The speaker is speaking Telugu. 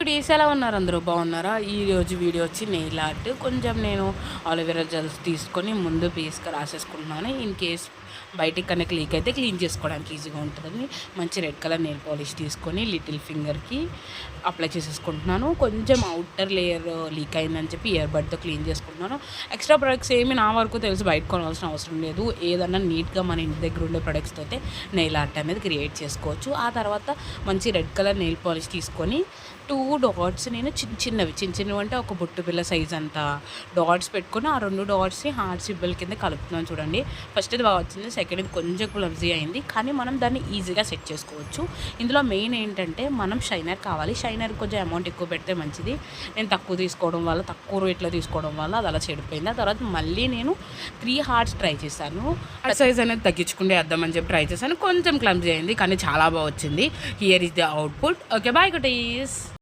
డేస్ ఎలా ఉన్నారు? అందరూ బాగున్నారా? ఈరోజు వీడియో వచ్చి నెయిల్ ఆర్ట్. కొంచెం నేను అలోవెరా జెల్స్ తీసుకొని ముందు బేస్గా రాసేసుకుంటున్నాను. ఇన్ కేస్ బయటికి కనుక లీక్ అయితే క్లీన్ చేసుకోవడానికి ఈజీగా ఉంటుందని మంచి రెడ్ కలర్ నెయిల్ పాలిష్ తీసుకొని లిటిల్ ఫింగర్కి అప్లై చేసేసుకుంటున్నాను. కొంచెం అవుటర్ లేయర్ లీక్ అయిందని చెప్పి ఇయర్ బడ్తో క్లీన్ చేసుకుంటున్నాను. ఎక్స్ట్రా ప్రొడక్ట్స్ ఏమి నా వరకు తెలుసు బయట కొనాల్సిన అవసరం లేదు. ఏదన్నా నీట్గా మన ఇంటి దగ్గర ఉండే ప్రొడక్ట్స్ అయితే నెయిల్ ఆర్ట్ అనేది క్రియేట్ చేసుకోవచ్చు. ఆ తర్వాత మంచి రెడ్ కలర్ నెయిల్ పాలిష్ తీసుకొని 2 డాట్స్ నేను చిన్నవి అంటే ఒక బొట్టు బిళ్ళ సైజ్ అంత డాట్స్ పెట్టుకొని ఆ 2 డాట్స్ని హార్ట్ సింబల్ కింద కలుపుతున్నాను. చూడండి, ఫస్ట్ ఇది బాగా వచ్చింది, సెకండ్ ఇది కొంచెం క్లమ్జీ అయింది, కానీ మనం దాన్ని ఈజీగా సెట్ చేసుకోవచ్చు. ఇందులో మెయిన్ ఏంటంటే మనం షైనర్ కావాలి. షైనర్ కొంచెం అమౌంట్ ఎక్కువ పెడితే మంచిది. నేను తక్కువ తీసుకోవడం వల్ల, తక్కువ రేట్లో తీసుకోవడం వల్ల అది అలా చెడిపోయింది. ఆ తర్వాత మళ్ళీ నేను 3 హార్ట్స్ ట్రై చేశాను. హార్ట్ సైజ్ అనేది తగ్గించుకుంటే వేద్దామని చెప్పి ట్రై చేశాను. కొంచెం క్లమ్జీ అయింది, కానీ చాలా బాగా వచ్చింది. Here is the output. Okay, bye cuties.